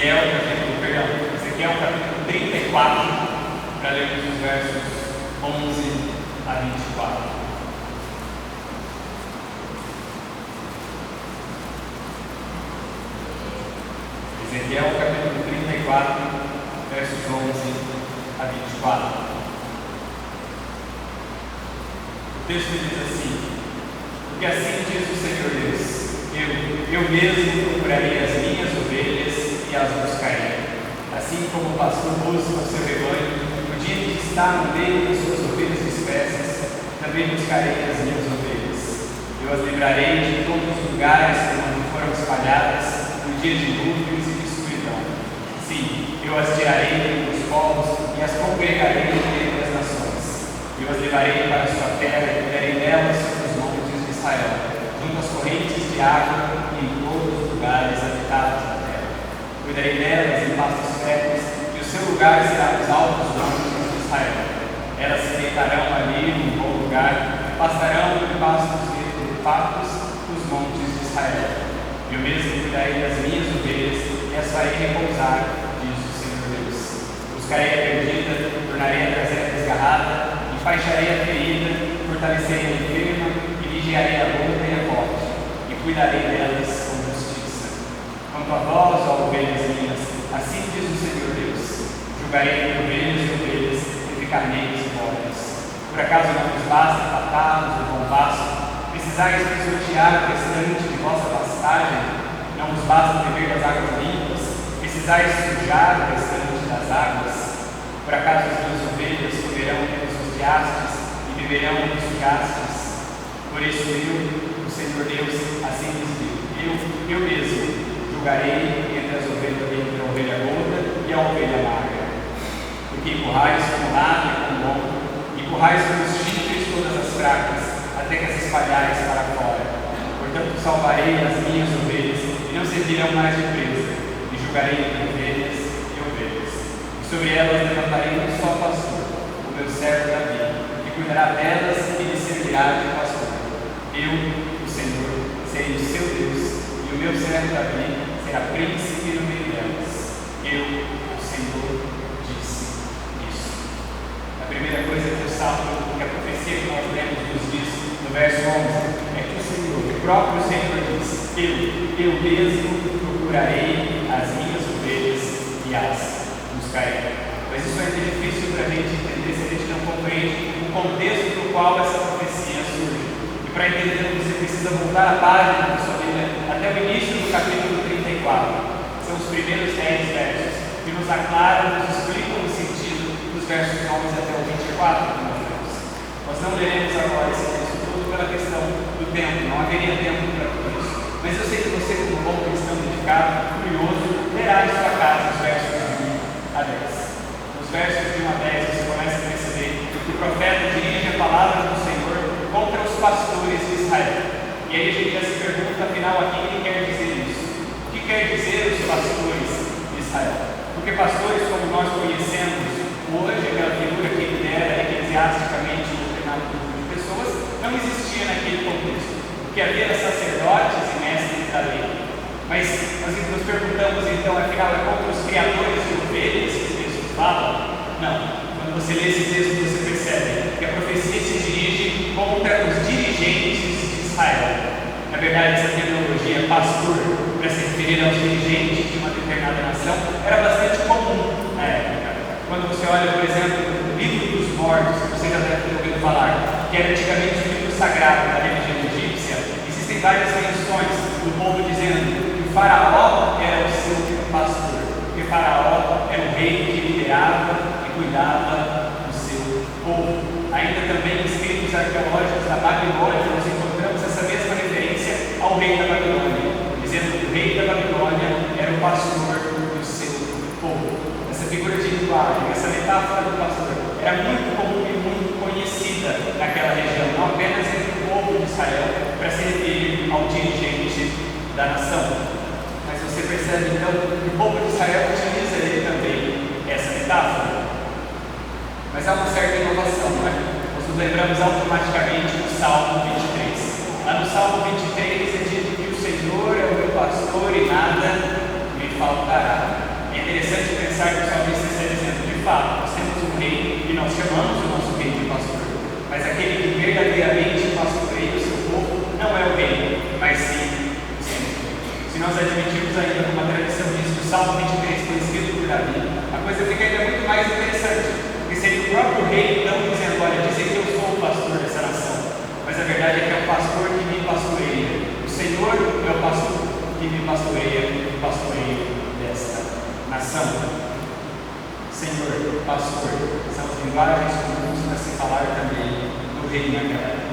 Ezequiel capítulo 34, para lermos os versos 11 a 24. Ezequiel capítulo 34, versos 11 a 24. O texto diz assim: porque assim diz o Senhor Deus, eu mesmo procurarei as minhas ovelhas e as buscarei, assim como o pastor busca o seu rebanho, no dia em que está no meio das suas ovelhas dispersas, também buscarei as minhas ovelhas. Eu as livrarei de todos os lugares onde foram espalhadas, no dia de nuvens e de escuridão. Sim, eu as tirarei dos povos e as congregarei entre as nações. Eu as levarei para a sua terra e cuidarei delas sobre os montes de Israel, junto às correntes de água e em todos os lugares habitados da terra. Cuidarei delas em pastos férteis, e o seu lugar será nos altos montes de Israel. Elas se deitarão ali num bom lugar, pastarão em pastos fartos os montes de Israel. Eu mesmo cuidarei das minhas ovelhas e as farei repousar, diz o Senhor Deus. Buscarei a perdida, tornarei a trazer a desgarrada, enfaixarei a ferida, fortalecerei a enferma, e vigiarei a gorda e a forte, e cuidarei delas com justiça. Quanto a vós, ó ovelhas minhas, assim diz o Senhor Deus: julgarei ovelhas e ovelhas entre carneiros e bodes. Por acaso não vos basta fatá-los do bom pasto? Precisais pisotear o restante de vossa pastagem? Não vos basta beber das águas limpas? Precisais sujar o restante das águas? Por acaso as minhas ovelhas comerão dos riastes e beberão dos riastes? Por isso eu, o Senhor Deus, assim diz: eu mesmo julgarei entre a ovelha gorda e a ovelha magra. Porque empurrais com o lado e com o lombo, empurrais com os chifres todas as fracas, até que as espalhares para fora. Portanto, salvarei as minhas ovelhas, e não servirão mais de presa, e julgarei entre ovelhas e ovelhas. E sobre elas levantarei um só pastor, o meu servo Davi, que cuidará delas e lhes servirá de pastor. Eu, o Senhor, serei o seu Deus, e o meu servo Davi será príncipe no meio delas. Eu, o Senhor, disse isso. A primeira coisa que eu salto, que a profecia que nós lemos nos diz, no verso 11, é que o Senhor, o próprio Senhor diz: eu mesmo procurarei as minhas ovelhas e as buscarei. Mas isso é difícil para a gente entender se a gente não compreende o contexto no qual essa profecia surge. E para entender, você precisa voltar a página da sua Bíblia até o início do capítulo 34. São os primeiros 10 versos que nos aclaram, nos explicam o sentido dos versos 11 até o 24 que nós lemos. Nós não leremos agora esse texto todo pela questão do tempo, não haveria tempo para tudo isso. Mas eu sei que você, como bom cristão dedicado, curioso, lerá em sua casa os versos de 1 a 10. Nos versos de 1 a 10 você começa a perceber que o profeta dirige a palavra do Senhor contra os pastores de Israel. E aí a gente já se pergunta, afinal, a quem quer dizer isso? O que quer dizer os pastores de Israel? Porque pastores, como nós conhecemos hoje, aquela figura que lidera eclesiasticamente um determinado grupo de pessoas, não existia naquele contexto. O que havia era sacerdotes e mestres da lei. Mas nós nos perguntamos então, afinal, é contra os criadores de ovelhas que o texto fala? Não. Quando você lê esse texto, você percebe que a profecia se dirige contra os dirigentes de Israel. Na verdade, essa terminologia pastor, para se referir aos dirigentes de uma determinada nação, era bastante comum na época. Quando você olha, por exemplo, o livro dos mortos, que você já deve ter ouvido falar, que era antigamente o livro sagrado da religião egípcia, existem várias menções do povo dizendo que o faraó era o seu pastor, porque o faraó era o rei que liderava e cuidava do seu povo. Ainda também em escritos arqueológicos da Babilônia, nós encontramos essa mesma referência ao rei da Babilônia, dizendo que o rei da Babilônia era o pastor do seu povo. Essa figura de linguagem, essa metáfora do pastor, era muito comum e muito conhecida naquela região, não apenas entre o povo de Israel, para se referir ao dirigente da nação. Mas você percebe então que o povo de Israel utiliza ele também essa metáfora. Mas há uma certa inovação, não é? Nós nos lembramos automaticamente do Salmo 23. Lá no Salmo 23 é dito que o Senhor é o meu pastor e nada me faltará. pensar que o salmista está dizendo, de fato, nós temos um rei e nós chamamos o nosso rei de pastor, mas aquele que verdadeiramente pastoreia o seu povo não é o rei, mas sim o Senhor. Se nós admitirmos ainda como a tradição diz que o Salmo 23 foi escrito por Davi, a coisa fica ainda muito mais interessante, porque seria o próprio rei então dizendo, olha, dizem que eu sou o pastor dessa nação, mas a verdade é que é o pastor que me pastoreia. O Senhor é o pastor que me pastoreia, o pastoreio desta nação. Senhor, pastor, são as linguagens comuns para se falar também do reino naquela época.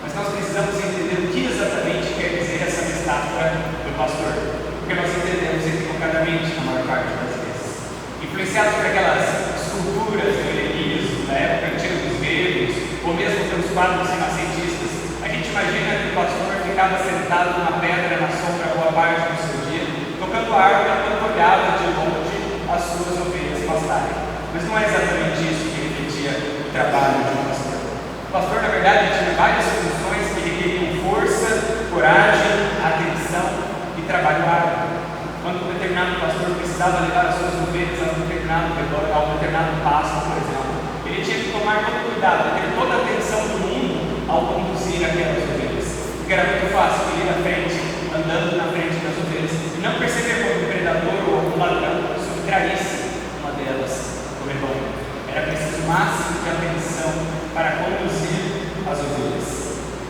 Mas nós precisamos entender o que exatamente quer dizer essa metáfora do pastor, porque nós entendemos equivocadamente na maior parte das vezes. Influenciados por aquelas esculturas de Jeremias da época antiga dos gregos, ou mesmo pelos quadros renascentistas, a gente imagina que o pastor ficava sentado numa pedra na sombra boa parte do seu dia, tocando a harpa enquanto olhava de longe as suas ovelhas pastarem. Mas não é exatamente isso que refletia o trabalho de um pastor. O pastor, na verdade, tinha várias funções que requeriam força, coragem, atenção e trabalho árduo. Quando um determinado pastor precisava levar as suas ovelhas a um determinado pasto, por exemplo, ele tinha que tomar todo cuidado, ter toda a atenção do mundo ao conduzir aquelas ovelhas. Porque era muito fácil ele ir à frente, andando na frente das ovelhas, e não perceber quando um predador ou algum ladrão subtraísse uma delas do rebanho. Era preciso o máximo de atenção para conduzir as ovelhas.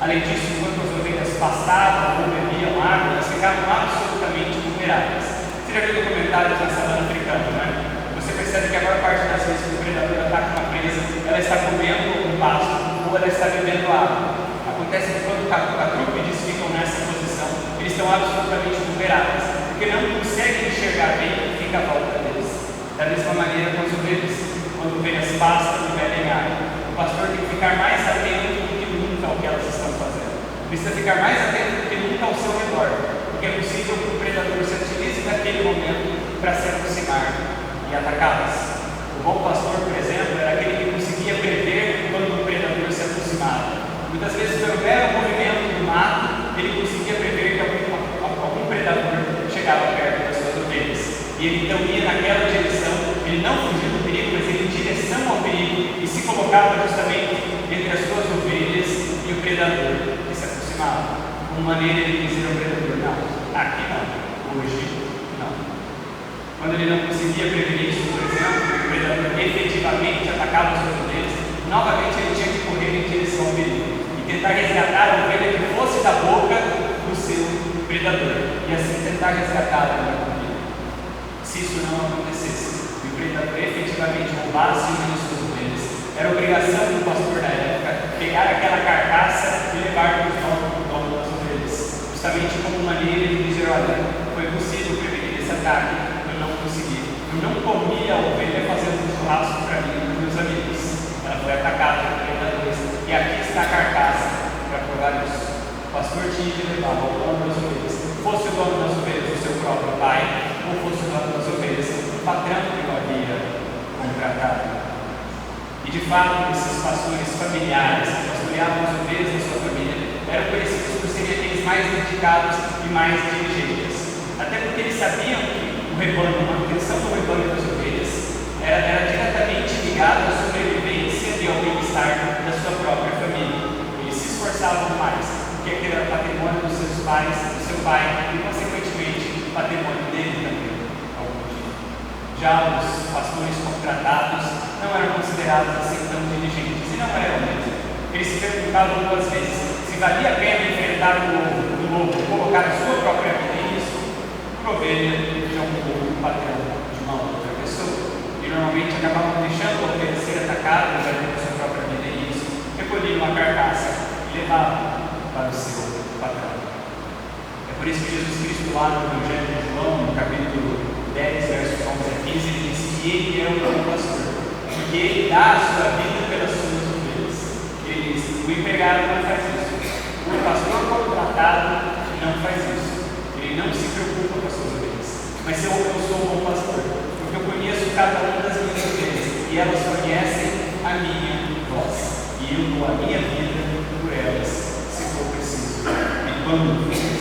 Além disso, enquanto as ovelhas pastavam ou bebiam água, elas ficavam absolutamente vulneráveis. Você já viu documentários na savana africana, não é? Você percebe que a maior parte das vezes que o predador ataca uma presa, ela está comendo um pasto ou ela está bebendo água. Acontece que quando catrúpedes ficam nessa posição, eles estão absolutamente vulneráveis, porque não conseguem enxergar bem o que fica à volta deles. Da mesma maneira com as ovelhas, quando ovelhas pastam e bebem água, o pastor tem que ficar mais atento do que nunca ao que elas estão fazendo. Precisa ficar mais atento do que nunca ao seu redor, porque é possível que o predador se utilize daquele momento para se aproximar e atacá-las. O bom pastor, por exemplo, era aquele que conseguia prever quando o predador se aproximava. Muitas vezes, pelo mero movimento do mato, ele conseguia prever que algum predador chegava perto das suas ovelhas. E ele então ia naquela direção, ele não fugia do perigo, mas ele ia em direção ao perigo e se colocava justamente entre as suas ovelhas e o predador que se aproximava. Uma maneira de dizer ao predador, não, aqui não, hoje não. Quando ele não conseguia prever isso, por exemplo, o predador efetivamente atacava as suas ovelhas, novamente ele tinha que correr em direção ao perigo e tentar resgatar a ovelha que fosse da boca do seu predador e assim tentar resgatá-la da comida. Se isso não acontecesse e o predador efetivamente roubasse uma das suas ovelhas, era obrigação do pastor da época pegar aquela carcaça e levar para o dono das ovelhas, justamente como maneira de dizer, olha, foi possível prevenir esse ataque, eu não consegui, eu não comi a ovelha fazendo um churrasco para mim e para meus amigos, ela foi atacada por predadores e aqui está a carcaça para provar isso. O pastor tinha de levar ao dono das ovelhas, fosse o dono das ovelhas o seu próprio pai, ou fosse o dono das ovelhas o patrão que o havia contratado. E de fato, esses pastores familiares que pastoreavam as ovelhas da sua família eram conhecidos por serem aqueles mais dedicados e mais diligentes. Até porque eles sabiam que o rebanho, a manutenção do rebanho das ovelhas era diretamente ligada à sobrevivência e ao bem-estar da sua própria família. Eles se esforçavam mais, porque aquele era patrimônio dos seus pais, do seu pai e, consequentemente, patrimônio dele também. Já os pastores contratados não eram considerados assim tão diligentes, e não eram mesmo. Eles se perguntavam duas vezes se valia a pena enfrentar o lobo, colocar a sua própria vida em risco, por ovelha de um patrão de uma outra pessoa. E normalmente acabavam deixando a ovelha ser atacada, já tendo a sua própria vida em risco, recolhiam uma carcaça e levavam para o seu patrão. É por isso que Jesus Cristo, lá no Evangelho de João, no capítulo 10, versos 11 a 15, ele diz que ele é o bom pastor, porque ele dá a sua vida pelas suas ovelhas. Ele diz, o empregado não faz isso, o pastor contratado não faz isso, ele não se preocupa com as suas ovelhas. Mas eu sou o bom pastor, porque eu conheço cada uma das minhas ovelhas, e elas conhecem a minha voz, e eu dou a minha vida por elas, se for preciso, e quando for preciso.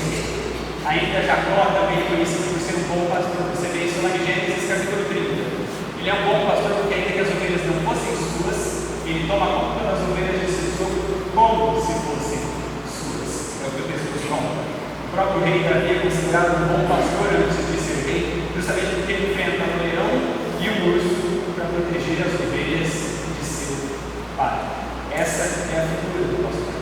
Ainda Jacó também é conhecido por ser um bom pastor. Você vê isso lá em Gênesis capítulo 30. Ele é um bom pastor porque, ainda que as ovelhas não fossem suas, ele toma conta das ovelhas de seu sogro como se fossem suas. É o que o texto nos conta. O próprio rei Davi é considerado um bom pastor antes de ser rei, justamente porque ele enfrenta o leão e o urso para proteger as ovelhas de seu pai. Essa é a figura do pastor.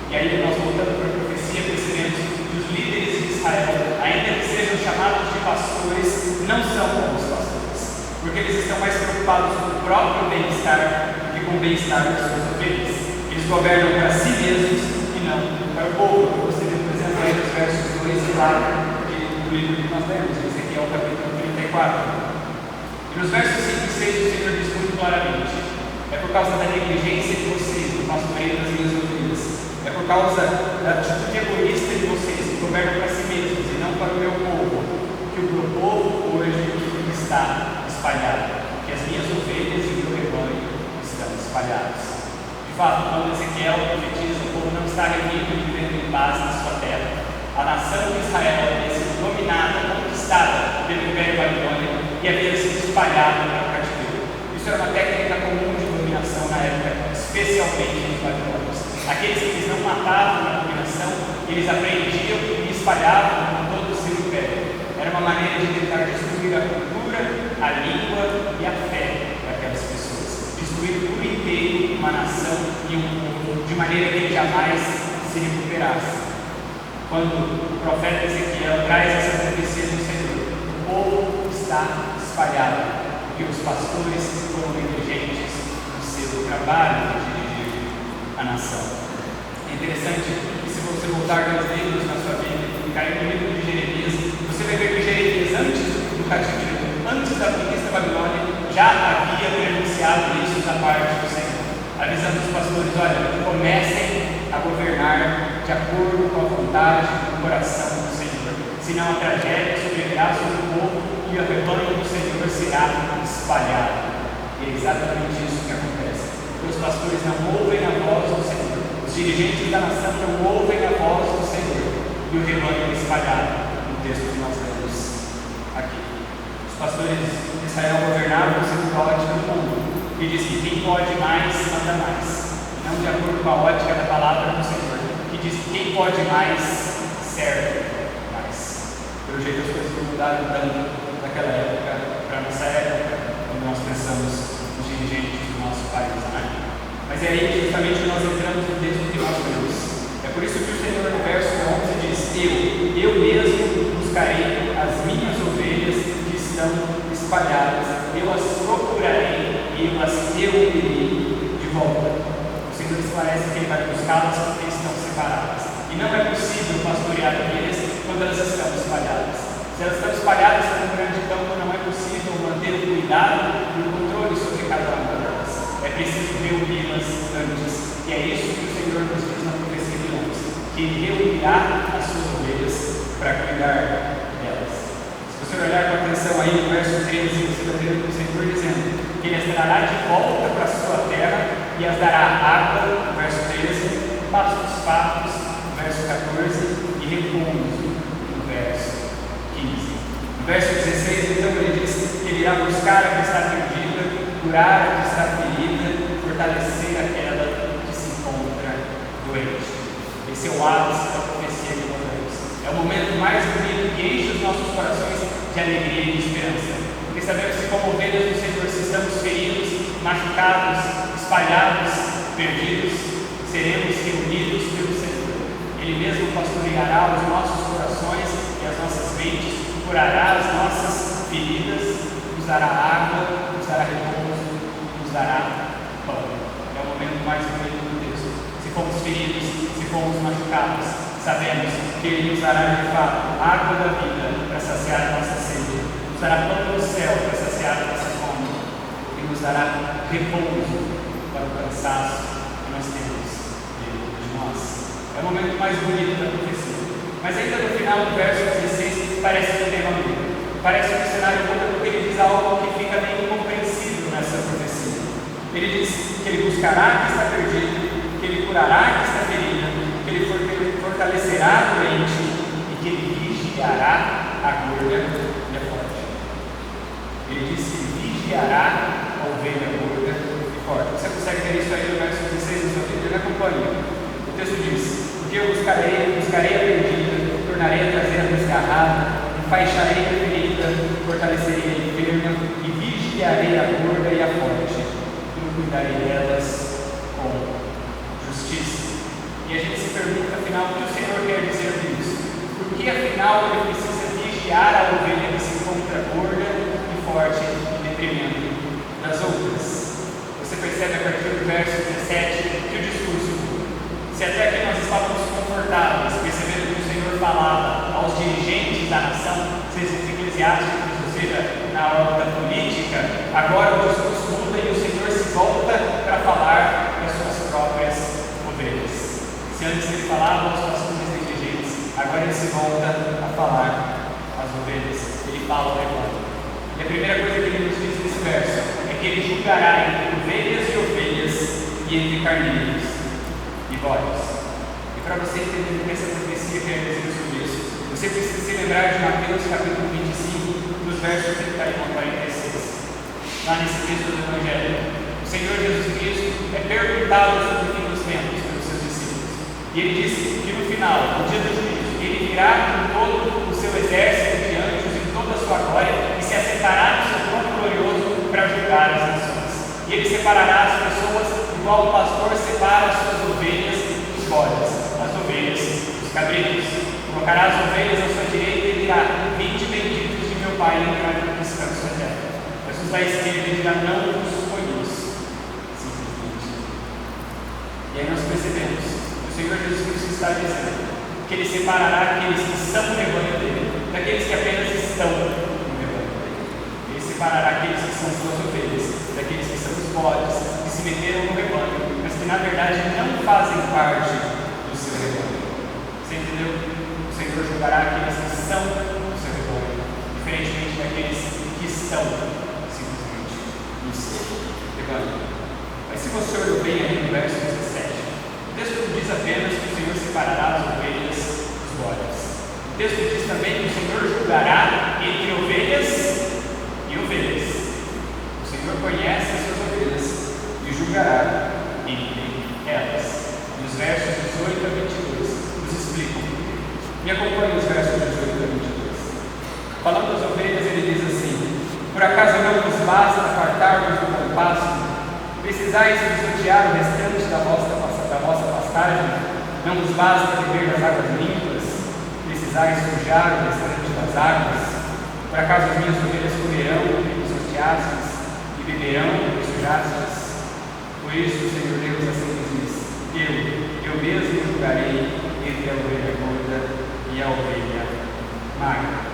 E aí, nós voltando para a profecia, percebemos que os líderes de Israel, ainda que sejam chamados de pastores, não são bons pastores, porque eles estão mais preocupados com o próprio bem-estar do que com o bem-estar das suas ovelhas. Eles governam para si mesmos e não para o povo. Você vê, por exemplo, aí nos versos 2 e 4 do livro que nós lemos, esse aqui é o capítulo 34. E nos versos 5 e 6 o Senhor diz muito claramente: é por causa da negligência de vocês, do pastoreio das minhas ovelhas, é por causa da atitude egoísta de vocês, que governam para si mesmos e não para o meu povo, que o meu povo hoje está espalhado, que as minhas ovelhas e o meu rebanho estão espalhados. De fato, quando Ezequiel profetiza, o povo não está reunido e vivendo em paz na sua terra. A nação de Israel havia sido dominada, conquistada pelo Império Babilônico e havia sido espalhada para o cativeiro. Isso era uma técnica comum de dominação na época, especialmente nos babilônios. Aqueles que eles não matavam na dominação, eles aprendiam e espalhavam por todo o seu império. Era uma maneira de tentar destruir a cultura, a língua e a fé daquelas pessoas. Destruir por inteiro uma nação e um povo, de maneira que ele jamais se recuperasse. Quando o profeta Ezequiel traz essa profecia do Senhor, o povo está espalhado, porque os pastores foram negligentes no seu trabalho de dirigir a nação. É interessante que, se você voltar nos livros na sua Bíblia e cair no livro de Jeremias, você vai ver que Jeremias, antes do cativeiro, antes da conquista babilônica, já havia pronunciado isso da parte do Senhor, avisando os pastores: olha, comecem a governar de acordo com a vontade do coração do Senhor, senão a tragédia sobrevirá sobre o povo e o rebanho do Senhor será espalhado. E é exatamente isso que acontece, porque os pastores não ouvem a voz do Senhor, os dirigentes da nação não ouvem a voz do Senhor, e o rebanho é espalhado, no texto que nós lemos aqui. Os pastores de Israel governavam segundo a ótica do mundo, e dizem: quem pode mais, manda mais, não de acordo com a ótica da palavra do Senhor, que diz que quem pode mais, serve mais. Pelo jeito as coisas mudaram tanto daquela época para a nossa época, quando nós pensamos nos dirigentes do nosso país, né? Mas é aí justamente que nós entramos no texto que nós lemos. É por isso que o Senhor, no verso 11, diz: eu mesmo buscarei as minhas ovelhas que estão espalhadas, eu as procurarei e eu as reunirei de volta. O Senhor esclarece que Ele vai buscá-las porque estão separadas. E não é possível pastorear ovelhas quando elas estão espalhadas. Se elas estão espalhadas por um grande campo, não é possível manter o cuidado e o controle sobre cada uma delas. É preciso reuni-las antes. E é isso que o Senhor nos diz na profecia de Luz, que Ele reunirá as suas ovelhas para cuidar delas. Se você olhar com atenção aí no verso 13, você vai ver o Senhor dizendo que Ele as trará de volta para a sua terra e as dará água, no verso 13, pastos fartos, no verso 14, e repouso, no verso 15. No verso 16, então, ele diz que ele irá buscar a que está perdida, curar a que está ferida, fortalecer aquela que se encontra doente. Esse é o ápice da profecia que nós vemos. É o momento mais bonito que enche os nossos corações de alegria e de esperança. Porque sabemos que, como ovelhas do Senhor, se estamos feridos, machucados, espalhados, perdidos, seremos reunidos pelo Senhor. Ele mesmo pastoreará os nossos corações e as nossas mentes, curará as nossas feridas, nos dará água, nos dará repouso, nos dará pão. É o momento mais bonito do texto. Se fomos feridos, se fomos machucados, sabemos que Ele nos dará de fato água da vida para saciar a nossa sede, nos dará pão do céu para saciar a nossa fome e nos dará repouso para o cansaço que nós temos dentro de nós. É o momento mais bonito da profecia. Mas ainda no final do verso 16 parece que tem uma dúvida. Parece que o cenário muda porque ele diz algo que fica meio incompreensível nessa profecia. Ele diz que ele buscará a que está perdido, que ele curará a que está ferida, que ele fortalecerá a doente e que ele vigiará a gorda e a forte. Ele diz que ele vigiará rebanho. O texto diz: porque eu buscarei a perdida, tornarei a trazer a desgarrada, enfaixarei a ferida, fortalecerei a enferma, e vigiarei a gorda e a forte, e cuidarei delas com justiça. E a gente se pergunta, afinal, o que o Senhor quer dizer com isso? Por que, afinal, ele precisa vigiar a ovelha que se encontra gorda e forte em detrimento das outras? Você percebe a partir do verso 17 que o discurso muda. Se até aqui nós estávamos confortáveis, percebendo que o Senhor falava aos dirigentes da nação, seja eclesiásticos, ou seja, na ordem política, agora o discurso muda e o Senhor se volta para falar das suas próprias ovelhas. Se antes ele falava aos pastores negligentes, agora ele se volta a falar às ovelhas. Ele fala ao rebanho. E a primeira coisa que ele nos diz nesse verso é que ele julgará entre ovelhas e ovelhas e entre carneiros e bodes. E para você entender o que essa profecia quer dizer sobre isso, você precisa se lembrar de Mateus capítulo 25, dos versos 31 a 46. Lá nesse texto do Evangelho, o Senhor Jesus Cristo é perguntado sobre o fim dos tempos pelos seus discípulos. E ele disse que no final, no dia do juízo, ele virá com todo o seu exército de anjos em toda a sua glória e se assentará no seu trono glorioso para julgar as nações. E ele separará as pessoas igual o pastor separa as suas ovelhas dos bodes, as ovelhas dos cabritos. Colocará as ovelhas à sua direita e dirá: vinde benditos de meu Pai, entrar no descanso eterno. Mas os da esquerda dirá: não vos conheço. Simplesmente. E aí nós percebemos que o Senhor Jesus Cristo está dizendo que ele separará aqueles que são no rebanho dele daqueles que apenas estão no rebanho dele. Ele separará aqueles que são suas ovelhas daqueles que são os bodes, que se meteram no rebanho, mas que na verdade não fazem parte do seu rebanho. Você entendeu? O Senhor julgará aqueles que são do seu rebanho, diferentemente daqueles que estão simplesmente no seu rebanho. Mas se você olhou bem ali no verso 17, o texto diz apenas que o Senhor separará as ovelhas dos bodes. O texto diz também que o Senhor julgará entre ovelhas e ovelhas. O Senhor conhece as suas ovelhas e julgará entre elas. E os versos 18 a 22 nos explicam. Me acompanhe os versos 18 a 22. Falando das ovelhas, ele diz assim: por acaso não vos basta fartar-vos do bom pasto? Precisais pisotear o restante da vossa pastagem? Não vos basta beber das águas limpas? Precisais sujar o restante das águas? Por acaso as minhas ovelhas comerão o que pisoteastes e beberão o que sujastes? Por isso o Senhor Deus assim nos diz: eu mesmo julgarei entre a ovelha gorda e a ovelha magra.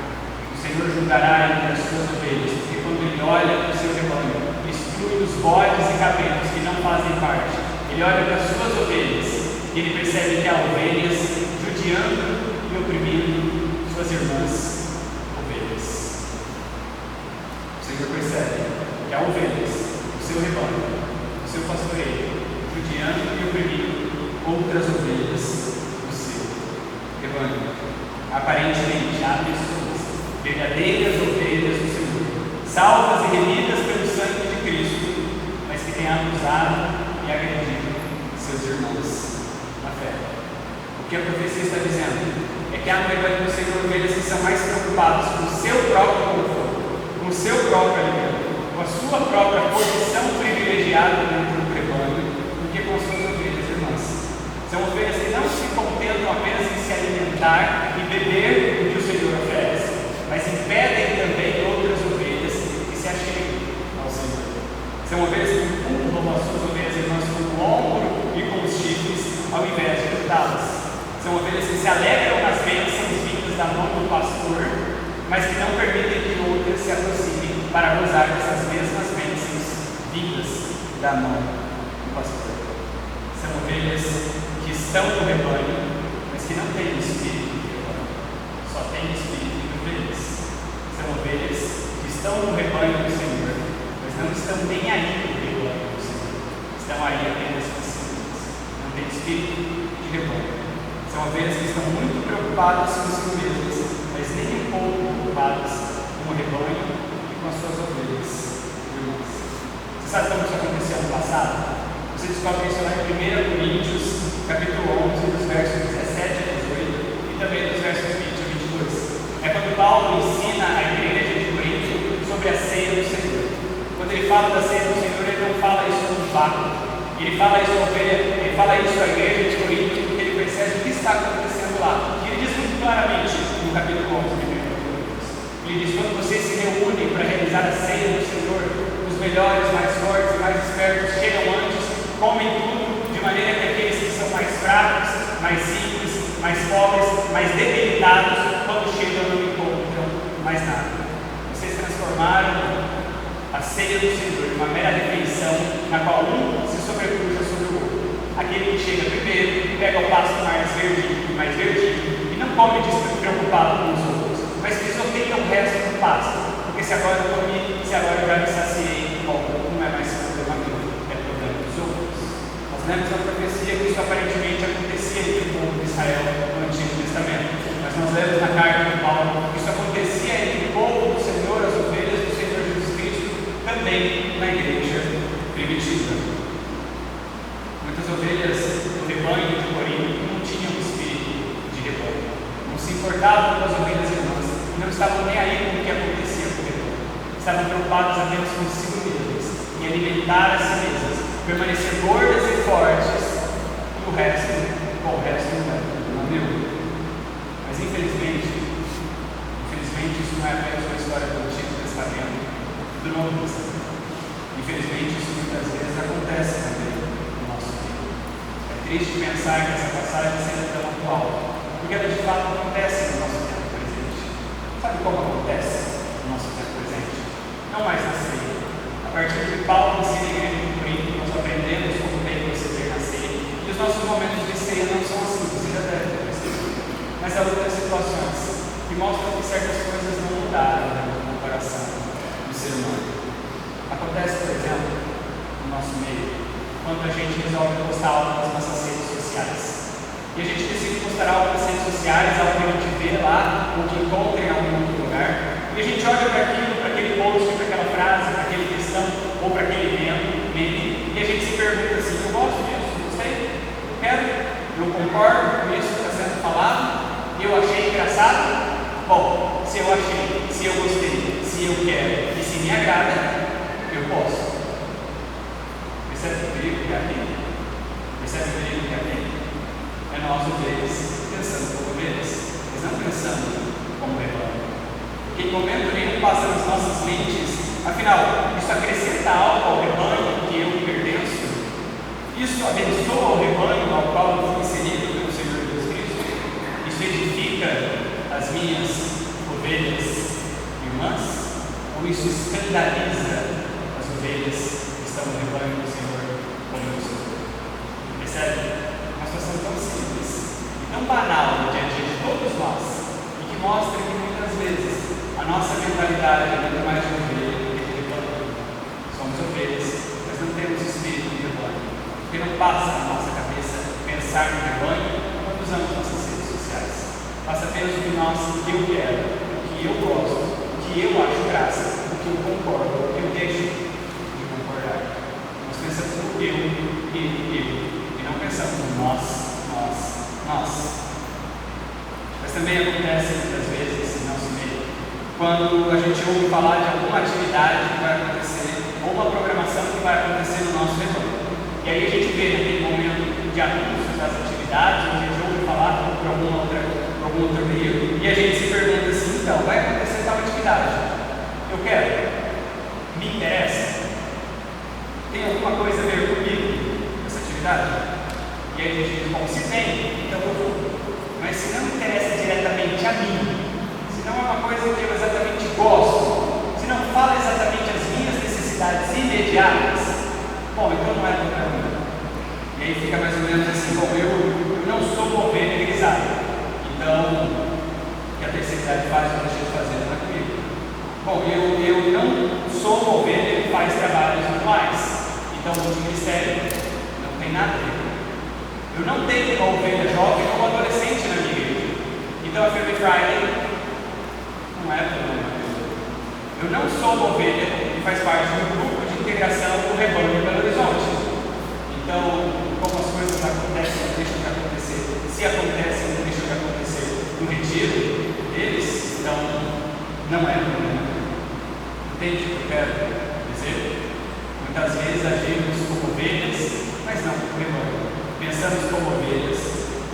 O Senhor julgará entre as suas ovelhas, porque quando ele olha para o seu rebanho, exclui os bodes e cabritos que não fazem parte. Ele olha para as suas ovelhas e ele percebe que há ovelhas judiando e oprimindo suas irmãs ovelhas. O Senhor percebe que há ovelhas no seu rebanho, no seu pastoreio, judiando e oprimindo outras ovelhas do seu rebanho. Aparentemente há pessoas, verdadeiras ovelhas do Senhor, salvas e remidas pelo sangue de Cristo, mas que têm abusado e agredido seus irmãos na fé. O que a profecia está dizendo é que há no rebanho do Senhor ovelhas que são mais preocupadas com o seu próprio conforto, com o seu próprio alimento, com a sua própria posição privilegiada dentro do rebanho, do que com as suas ovelhas irmãs. São ovelhas que não se contentam apenas em se alimentar e beber o que o Senhor oferece, mas impedem também outras ovelhas que se achegam ao Senhor. São ovelhas que empurram as suas ovelhas irmãs com o ombro e com os chifres, ao invés de ajudá-las. São ovelhas que se alegram nas bênçãos vindas da mão do pastor, mas que não permitem que outras se aproximem para gozar dessas mesmas bênçãos vindas da mão do pastor. São ovelhas que estão no rebanho, mas que não têm espírito de rebanho, só têm espírito de ovelhas. São ovelhas que estão no rebanho do Senhor, mas não estão nem aí no rebanho do Senhor, estão aí apenas passivas, não têm espírito de rebanho. São ovelhas que estão muito preocupadas consigo mesmas, mas nem um pouco preocupadas com o rebanho e com as suas ovelhas irmãs. Você sabe como isso aconteceu no passado? Você descobre isso lá em 1 Coríntios capítulo 11, dos versos 17 a 18 e também dos versos 20 a 22. É quando Paulo ensina a igreja de Corinto sobre a ceia do Senhor. Quando ele fala da ceia do Senhor, ele não fala isso no vácuo. Ele fala isso à igreja de Corinto porque ele percebe o que está acontecendo lá. E ele diz muito claramente no capítulo 11 de 1 Coríntios. Ele diz: quando vocês se reúnem para realizar a ceia do Senhor, os melhores, mais fortes e mais espertos chegam antes, comem tudo, de maneira que aqueles que são mais fracos, mais simples, mais pobres, mais debilitados, quando chegam não encontram mais nada. Vocês transformaram a ceia do Senhor em uma mera refeição na qual um se sobrepuja sobre o outro. Aquele que chega primeiro pega o pasto mais verdinho e não come preocupado com os outros, mas pisoteia o resto do pasto, porque se agora eu comi, se agora eu já me saciei, bom, não é mais problema meu, é problema dos outros. Nós lemos na profecia que isso aparentemente acontecia entre o povo de Israel no Antigo Testamento, mas nós lemos na carta de Paulo que isso acontecia entre o povo do Senhor, as ovelhas do Senhor Jesus Cristo, também na igreja primitiva. Muitas ovelhas do rebanho de Corinto não tinham espírito de rebanho, não se importavam com as ovelhas irmãs, não estavam nem aí com o que acontecia com o rebanho, estavam preocupados apenas consigo mesmos, em alimentar as si mesmas, permanecer gordas e fortes, e o resto não é meu. Mas infelizmente isso não é apenas uma história do Antigo Testamento, do Novo Testamento. Infelizmente isso muitas vezes acontece também no nosso tempo. É triste pensar que essa passagem seja tão atual, porque ela de fato acontece no nosso tempo presente. Sabe como acontece no nosso tempo presente? Não mais na ceia. A partir de Paulo ensina a igreja de Corinto, nós aprendemos como bem proceder na ceia. E os nossos momentos de ceia não são assim, você já deve ter percebido. Mas há outras situações que mostram que certas coisas não mudaram no coração do ser humano. Acontece, por exemplo, no nosso meio, quando a gente resolve postar algo nas nossas redes sociais. E a gente decide postar algo nas redes sociais, algo que a gente vê lá, ou que encontra em algum outro lugar. E a gente olha para aquilo, para aquele post, para aquela frase, para aquele questão, ou para aquele meme, e a gente se pergunta assim: eu gosto disso, gostei, eu quero, eu concordo com isso que está sendo falado, eu achei engraçado. Bom, se eu achei, se eu gostei, se eu quero e se me agrada, eu posso. Percebe o perigo que há aqui? Percebe o perigo que há aqui? É nós, ovelhas, pensando como ovelhas, mas não pensando como rebanho. Porque em momento nenhum passa nas nossas mentes, afinal, isso acrescenta algo ao rebanho que eu pertenço? Isso abençoa o rebanho ao qual eu fui inserido pelo Senhor Jesus Cristo? Isso edifica as minhas ovelhas irmãs? Ou isso escandaliza as ovelhas que estão no rebanho do Senhor como eu sou? Percebe? Uma situação tão simples e tão banal diante de todos nós, e que mostra que muitas vezes a nossa mentalidade é muito mais de ovelha do que de rebanho. Somos ovelhas, mas não temos espírito de rebanho, porque não passa na nossa cabeça pensar no rebanho quando usamos nossas redes sociais. Passa apenas o que eu quero, o que eu gosto, o que eu acho graça, o que eu concordo, o que eu deixo de concordar. Nós pensamos no eu, e não pensamos no nós. Mas também acontece muitas vezes em nosso meio, quando a gente ouve falar de alguma atividade que vai acontecer, ou uma programação que vai acontecer no nosso rebanho. E aí a gente vê naquele momento de anúncios das atividades, a gente ouve falar por algum outro meio, e a gente se pergunta assim: então, vai acontecer tal atividade, eu quero, me interessa, tem alguma coisa a ver comigo essa atividade? E aí a gente diz: bom, se tem, então eu vou. Mas se não interessa diretamente a mim, se não é uma coisa que eu exatamente gosto, se não fala exatamente as minhas necessidades imediatas, bom, então não é para mim. E aí fica mais ou menos assim: bom, eu não sou uma ovelha grisalha, então o que a terceira idade faz ou deixa de fazer não é comigo. Bom, eu não sou uma ovelha que faz trabalhos manuais, então o ministério não tem nada a ver comigo. Eu não tenho uma ovelha jovem ou adolescente na minha igreja, então a Family Friday não é problema. Eu não sou uma ovelha que faz parte do grupo de integração do rebanho de Belo Horizonte. Então, como as coisas acontecem, deixa não é problema. Entende o que eu quero dizer? Muitas vezes agimos como ovelhas, mas não como rebanho. Pensamos como ovelhas,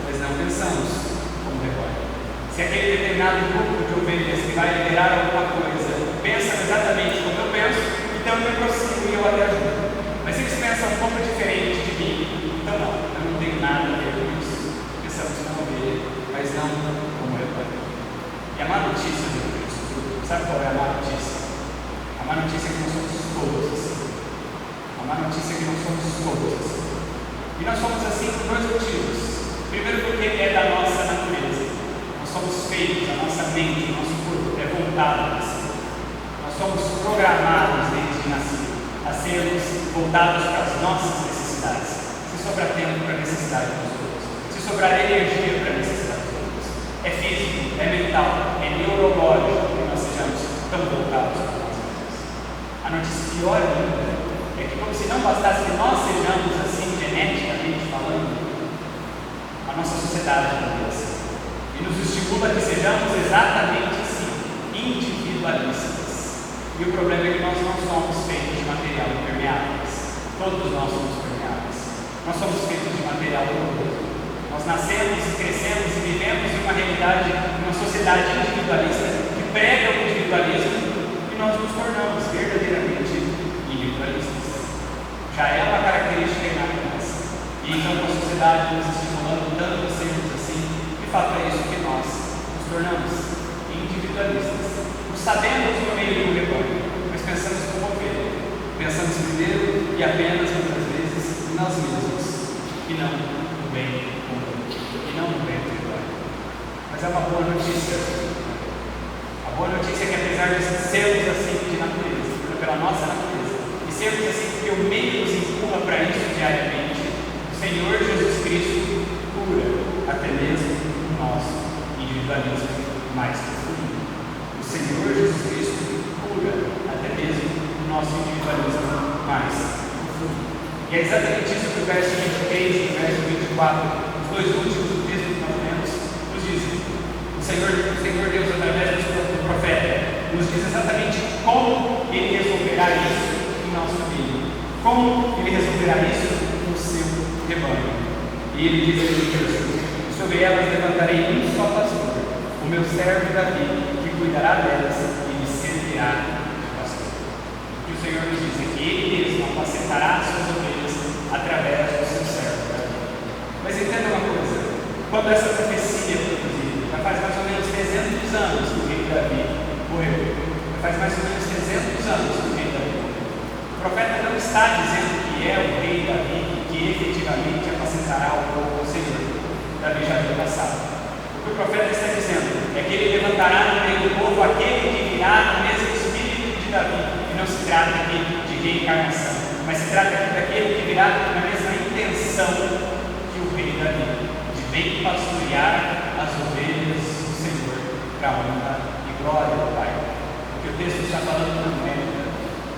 mas não pensamos como rebanho. Se aquele determinado grupo de ovelhas que vai liderar alguma coisa pensa exatamente como eu penso, então eu me aproximo e eu até ajudo. Mas se eles pensam um pouco diferente de mim, então não, eu não tenho nada a ver com isso. Pensamos como ovelha, mas não como rebanho. E a má notícia do Cristo, sabe qual é a má notícia? A má notícia é que nós somos todos assim. A má notícia é que nós somos todos assim. E nós somos assim por dois motivos. Primeiro, porque é da nossa natureza. Nós somos feitos, a nossa mente, o nosso corpo é voltado assim. Nós somos programados desde nascido a sermos voltados para as nossas necessidades. Se sobrar tempo para a necessidade dos outros, se sobrar energia para a necessidade dos outros, é físico, é mental, é neurológico que nós sejamos tão voltados para nós mesmos. A notícia pior ainda é que, como se não bastasse que nós sejamos assim, geneticamente falando, a nossa sociedade não é assim. E nos estimula que sejamos exatamente assim, individualistas. E o problema é que nós não somos feitos de material impermeáveis. Todos nós somos permeáveis. Nós somos feitos de material poroso. Nós nascemos e crescemos e vivemos em uma realidade, uma sociedade individualista que prega o individualismo e nós nos tornamos verdadeiramente individualistas. Já é uma característica inata nossa. E então a sociedade nos estimulando tanto a sermos assim, de fato é isso que nós nos tornamos, individualistas. Nos sabemos no meio do rebanho, mas pensamos como ovelha. Pensamos primeiro e apenas muitas vezes em nós mesmos, e não no bem comum, e não no bem do rebanho. Mas é uma boa notícia. A boa notícia é que apesar de sermos assim de natureza, pela nossa natureza, e sermos assim porque o meio nos empurra para isso diariamente, o Senhor Jesus Cristo cura até mesmo o nosso individualismo mais profundo. O Senhor Jesus Cristo cura até mesmo o nosso individualismo mais profundo. E é exatamente isso que o verso 23 e o verso 24, os dois últimos textos que nós lemos, nos dizem. O Senhor Deus, através do profeta, nos diz exatamente como Ele resolverá isso em nossa vida. Como Ele resolverá isso no seu rebanho. E Ele diz assim: sobre elas levantarei um só pastor, o meu servo Davi, que cuidará delas e me servirá de pastor. O que o Senhor nos diz é que Ele mesmo apacentará as suas ovelhas através do seu servo Davi. Mas entenda uma coisa: quando essa profecia foi produzida, já faz mais ou menos 300 anos que o rei Davi morreu. Já faz mais ou menos 300 anos que o rei Davi morreu. O profeta não está dizendo que é o rei Davi que efetivamente apacentará o povo ao Senhor. Davi já havia passado. O que o profeta está dizendo é que ele levantará no meio do povo aquele que virá no mesmo espírito de Davi. E não se trata aqui de reencarnação, mas se trata aqui daquele que virá na mesma intenção que o rei Davi, de bem pastorear as ovelhas do Senhor para a honra e glória do Pai. O que o texto está falando não é,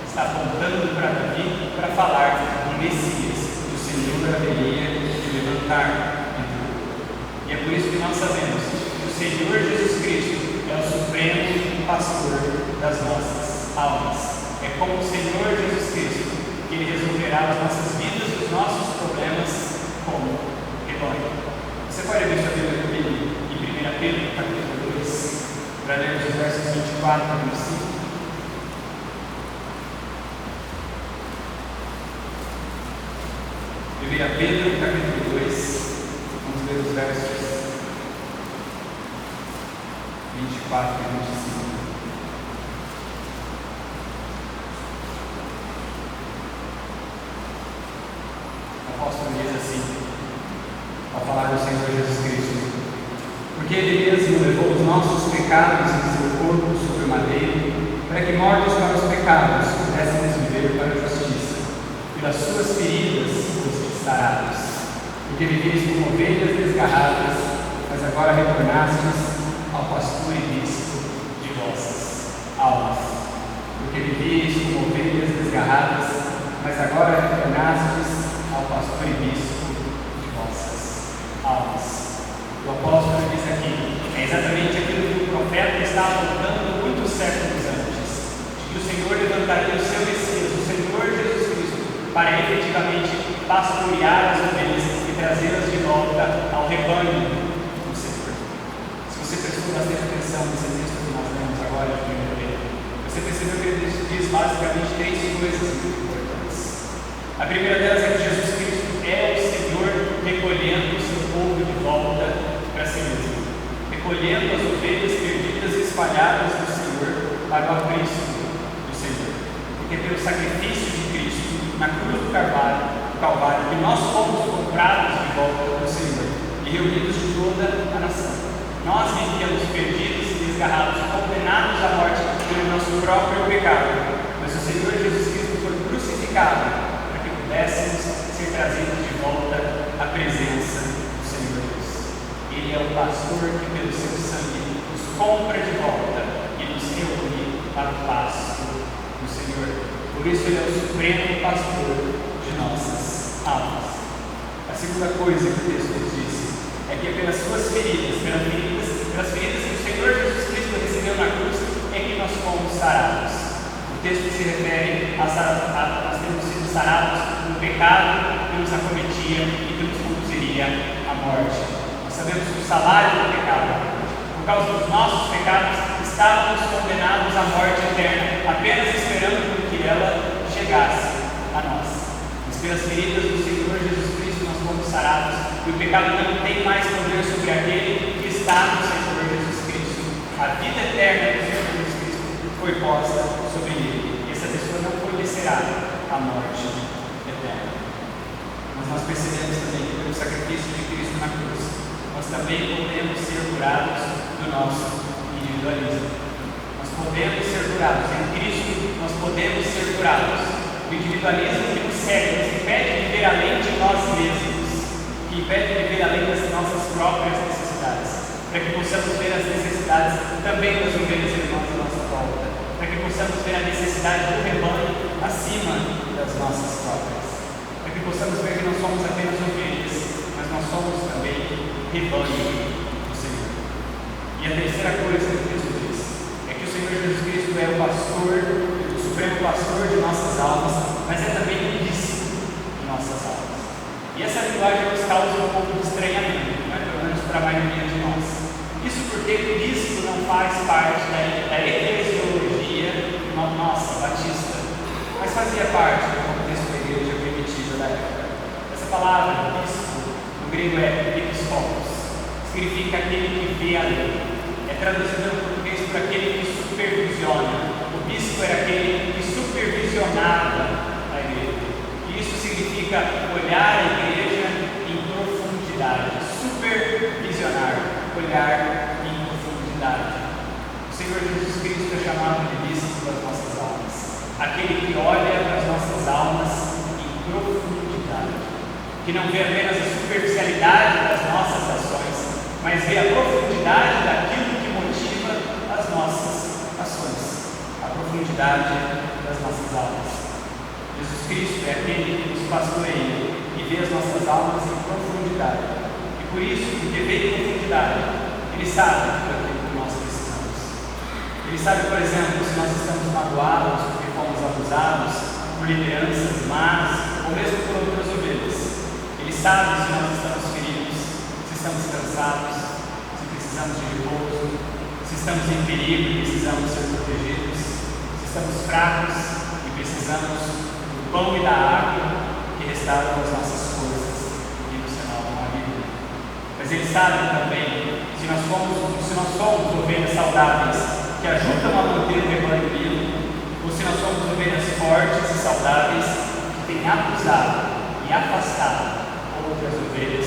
está apontando para Davi para falar do Messias, do Senhor haveria de levantar. E é por isso que nós sabemos que o Senhor Jesus Cristo é o supremo pastor das nossas almas. É como o Senhor Jesus Cristo que Ele resolverá as nossas vidas e os nossos problemas como rebanho. Você pode abrir sua Bíblia comigo em 1 Pedro, capítulo 2, para lermos os versos 24 a 25. 1 Pedro, capítulo 2, vamos ler os versos 24 e 25. O apóstolo diz assim, ao falar do Senhor Jesus Cristo: porque Ele mesmo levou os nossos pecados em seu corpo sobre o madeiro, para que mortos para os pecados pudéssemos viver para a justiça. Pelas suas feridas fostes sarados. Porque viveis como ovelhas desgarradas, mas agora retornastes ao pastor e bispo de vossas almas. Porque viveis como ovelhas desgarradas, mas agora retornastes ao pastor e bispo de vossas almas. O apóstolo diz aqui, é exatamente aquilo que o profeta está apontando muito certo levantaria o seu Messias, o Senhor Jesus Cristo, para efetivamente pastorear as ovelhas e trazê-las de volta ao rebanho do Senhor. Se você prestou bastante atenção nesse texto que nós lemos agora de 1 Pedro, você percebeu que ele diz basicamente 3 coisas muito importantes. A primeira delas é que Jesus Cristo é o Senhor recolhendo o seu povo de volta para si mesmo, recolhendo as ovelhas perdidas e espalhadas do Senhor para o aprisco do Senhor. Porque pelo sacrifício de Cristo na cruz do Calvário, que nós fomos comprados de volta do Senhor e reunidos de toda a nação. Nós vivíamos perdidos e desgarrados, condenados à morte pelo nosso próprio pecado, mas o Senhor Jesus Cristo foi crucificado para que pudéssemos ser trazidos de volta à presença do Senhor Deus. Ele é o pastor que pelo seu sangue nos compra de volta e nos reúne para o pasto do Senhor. Por isso ele é o supremo pastor de nossas almas. A segunda coisa que o texto nos diz é que é pelas suas feridas, pelas feridas que o Senhor Jesus Cristo recebeu na cruz, é que nós fomos sarados. O texto se refere a nós termos sido sarados do pecado que nos acometia e que nos conduziria à morte. Nós sabemos que o salário do pecado, por causa dos nossos pecados, estávamos condenados à morte eterna, apenas esperando por que ela chegasse a nós. Mas pelas feridas do Senhor Jesus Cristo nós fomos sarados, e o pecado não tem mais poder sobre aquele que está no Senhor Jesus Cristo. A vida eterna do Senhor Jesus Cristo foi posta sobre ele, e essa pessoa não conhecerá a morte eterna. Mas nós percebemos também que pelo sacrifício de Cristo na cruz, nós também podemos ser curados do nosso individualismo. Nós podemos ser curados, em Cristo nós podemos ser curados. O individualismo que nos segue, nos impede de viver além de nós mesmos, que impede de viver além das nossas próprias necessidades, para que possamos ver as necessidades também das ovelhas irmãs à nossa volta, para que possamos ver a necessidade do rebanho acima das nossas próprias, para que possamos ver que não somos apenas ovelhas, mas nós somos também rebanho do Senhor. E a terceira coisa que o texto diz é que o Senhor Jesus Cristo é o pastor, o supremo pastor de nossas almas, mas é também o discípulo de nossas almas. E essa linguagem nos causa um pouco de estranhamento, pelo menos para a maioria de nós. Isso porque Cristo não faz parte da eclesiologia nossa, batista, mas fazia parte do contexto da igreja primitiva da época. Essa palavra, bispo, no grego é episkopos, significa aquele que vê a lei. É traduzido no português por aquele que supervisiona. O bispo era aquele que supervisionava a igreja. E isso significa olhar a igreja em profundidade, supervisionar, olhar em profundidade. O Senhor Jesus Cristo é chamado de bispo das nossas almas, aquele que olha para as nossas almas em profundidade, que não vê apenas a superficialidade das nossas ações, mas vê a profundidade daquilo que motiva as nossas ações, a profundidade das nossas almas. Jesus Cristo é aquele que nos pastoreia e vê as nossas almas em profundidade. E por isso, porque vê em profundidade, Ele sabe daquilo que nós precisamos. Ele sabe, por exemplo, se nós estamos magoados porque fomos abusados por lideranças más ou mesmo por outras ovelhas. Ele sabe se nós estamos feridos, se estamos cansados, se precisamos de repouso, se estamos em perigo e precisamos ser protegidos, se estamos fracos e precisamos do pão e da água que restauram as nossas forças e nos renovam a vida. Mas Ele sabe também se nós somos ovelhas saudáveis que ajudam a manter o rebanho vivo, ou se nós somos ovelhas fortes e saudáveis que têm abusado e afastado outras ovelhas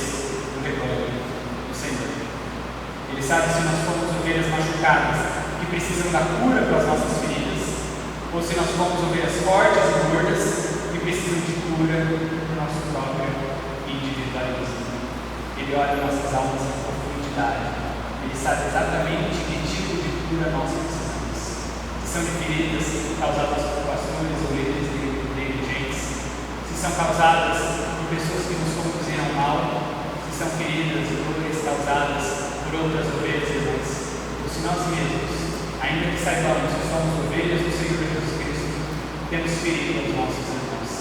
do rebanho do Senhor. Ele sabe se nós somos ovelhas machucadas que precisam da cura para as nossas feridas, ou se nós somos ovelhas fortes e gordas que precisam de cura do nosso próprio individualismo. Ele olha nossas almas em profundidade. Ele sabe exatamente que tipo de cura nós precisamos. Se são de feridas causadas por pastores ou líderes negligentes, se são causadas por pessoas que nos conduziram mal, se são feridas e dores causadas por outras ovelhas irmãs, ou se nós mesmos, ainda que saibamos que somos ovelhas do Senhor Jesus Cristo, temos ferido aos nossos irmãos,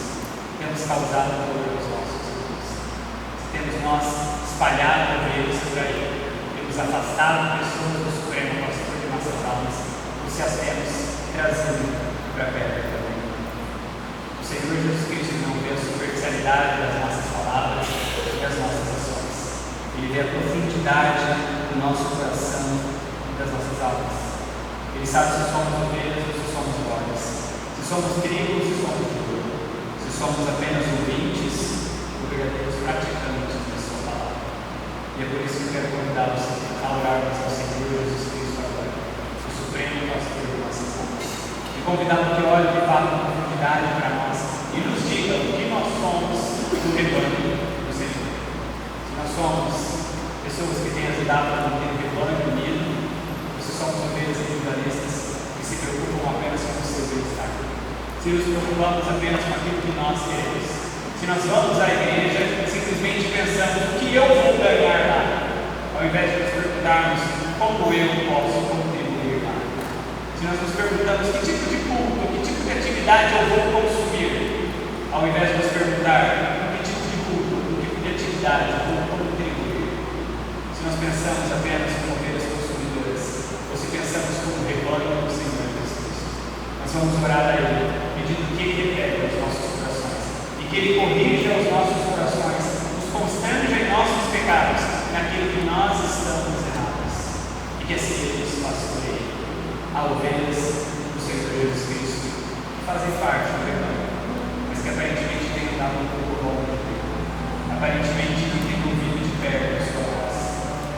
temos causado dor aos nossos irmãos, se temos nós espalhado ovelhas por aí, temos afastado pessoas do Supremo Pastor de nossas almas, ou se as temos trazido para perto também. O Senhor Jesus Cristo não vê a superficialidade das nossas palavras e das nossas ações. Ele vê a profundidade do nosso coração e das nossas almas. Ele sabe se somos ovelhas ou se somos bodes, se somos trigo ou se somos jugo, se somos apenas ouvintes ou verdadeiros praticantes da sua palavra. E é por isso que eu quero convidá-los a orarmos ao Senhor Jesus Cristo agora, o Supremo Pastor de nossas almas. E convidá-lo que olhe de fato com profundidade para nós e nos diga o que nós somos do rebanho do Senhor. Se nós somos pessoas que têm ajudado a manter o rebanho unido, ou se somos ovelhas individualistas que se preocupam apenas com o seu bem-estar. Se nos preocupamos apenas com aquilo que nós queremos. Se nós vamos à igreja simplesmente pensando o que eu vou ganhar lá, ao invés de nos perguntarmos como eu posso contribuir lá. Se nós nos perguntamos que tipo de culto, que tipo de atividade eu vou consumir, ao invés de nos perguntar que tipo de culto, que tipo de atividade eu vou contribuir. Se nós pensamos apenas como ovelhas consumidoras, ou se pensamos como rebanho do Senhor Jesus Cristo, nós vamos orar a Ele, pedindo que Ele repete aos nossos corações, e que Ele corrija os nossos corações, nos constranja em nossos pecados, naquilo que nós estamos errados, e que assim Ele nos pastoreie a ovelhas do Senhor Jesus Cristo, que fazem parte do rebanho, mas que aparentemente têm dado um pouco longo de tempo, aparentemente não têm ouvido de perto a sua voz,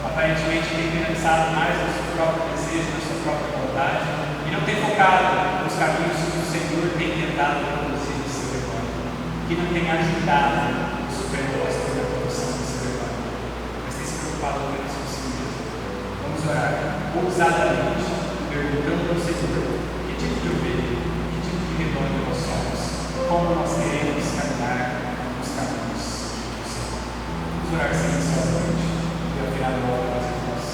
aparentemente têm pensado mais no seu próprio desejo, na sua própria vontade, e não têm focado nos caminhos que o Senhor tem tentado conduzir no seu rebanho, que não tem ajudado o Supremo Pastor na condução do seu rebanho, mas tem se preocupado apenas com si mesmo. Vamos orar ousadamente, perguntando ao Senhor que tipo de ovelha, que tipo de rebanho nós somos, como nós queremos caminhar nos caminhos do Senhor. Vamos orar silenciosamente e ao final da hora nós irmãos.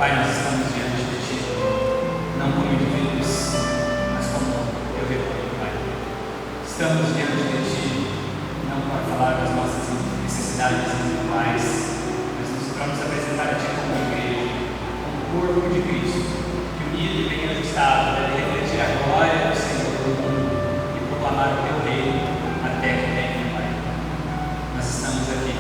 Pai, nós estamos diante de Ti, não como indivíduos, mas como Teu rebanho, Pai. Estamos diante de Ti, não para falar das nossas necessidades individuais, mas para nos apresentar a Ti como igreja, como corpo de Cristo, que unido e bem ajustado deve refletir a glória do Senhor no mundo e proclamar o Teu reino até que venha, Pai. Nós estamos aqui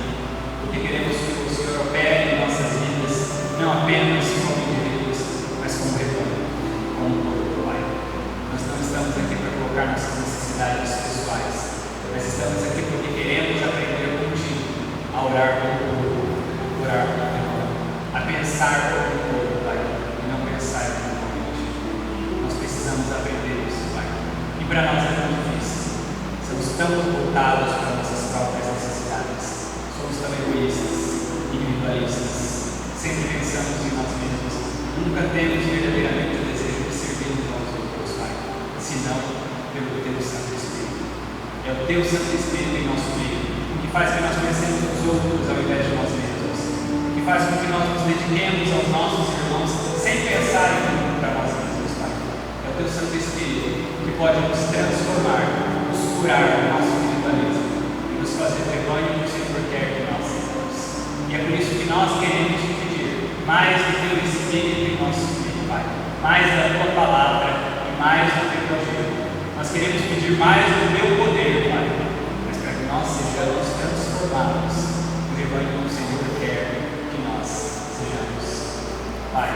porque queremos que o Senhor opere em nossas vidas, não apenas como indivíduos, mas como rebanho, como corpo, Pai. Nós não estamos aqui para colocar nossas necessidades pessoais, mas estamos aqui porque queremos aprender contigo a orar como corpo, orar como rebanho, a pensar como corpo, Pai, e não pensar individualmente. Nós precisamos aprender isso, Pai. E para nós é muito difícil. Somos tão voltados para nossas próprias necessidades. Somos tão egoístas, individualistas. Sempre pensamos em nós mesmos, nunca temos verdadeiramente o desejo de servir uns aos outros, Pai, senão pelo Teu Santo Espírito. É o Teu Santo Espírito em nosso meio, que faz que nós pensemos nos outros ao invés de nós mesmos, que faz com que nós nos dediquemos aos nossos irmãos sem pensar em tudo para nós mesmos, Pai. É o Teu Santo Espírito que pode nos transformar, nos curar do nosso individualismo e nos fazer rebanho que o Senhor quer que nós sejamos. E é por isso que nós queremos mais do Teu Espírito em nosso meio, Pai, mais da Tua palavra e mais do Teu projeto. Nós queremos pedir mais do Teu poder, Pai, mas para que nós sejamos transformados no rebanho que o Senhor quer que nós sejamos. Pai,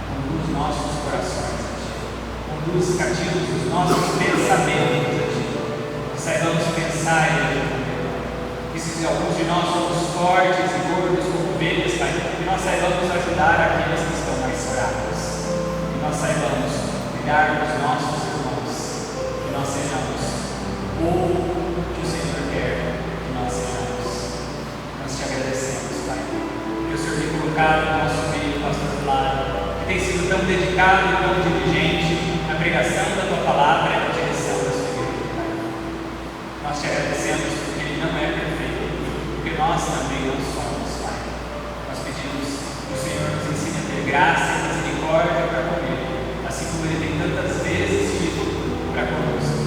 conduz nossos corações a Ti, conduz cativos os nossos pensamentos a Ti, que saibamos pensar em Ti. Que se alguns de nós somos fortes e gordos como ovelhas, Pai, que nós saibamos ajudar aqueles que estão mais fracos. nós saibamos cuidar dos nossos irmãos, que nós sejamos o povo que o Senhor quer que nós sejamos. Nós te agradecemos, Pai, que o Senhor tem colocado no nosso meio o pastor Flávio, que tem sido tão dedicado e tão diligente na pregação da tua palavra e na direção da sua igreja, Pai. Nós te agradecemos porque ele não é perfeito, porque nós também não somos, Pai. Nós pedimos que o Senhor nos ensine a ter graça e misericórdia para com ele, assim como ele tem tantas vezes tido para conosco.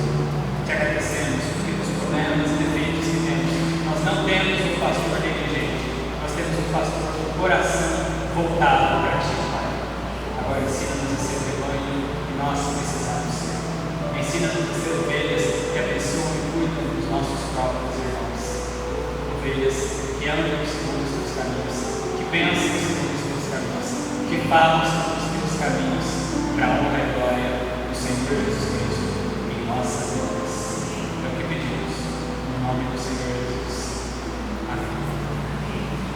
Te agradecemos porque dos problemas e defeitos que temos, nós não temos um pastor negligente, nós temos um pastor com o coração voltado para ti, Pai. Agora ensina-nos a ser o rebanho que nós precisamos ser. Ensina-nos a ser ovelhas que abençoam e cuidam dos nossos próprios irmãos. Ovelhas que andam segundo os teus caminhos, que pensam segundo os teus caminhos, que falam segundo os teus caminhos, para a honra e glória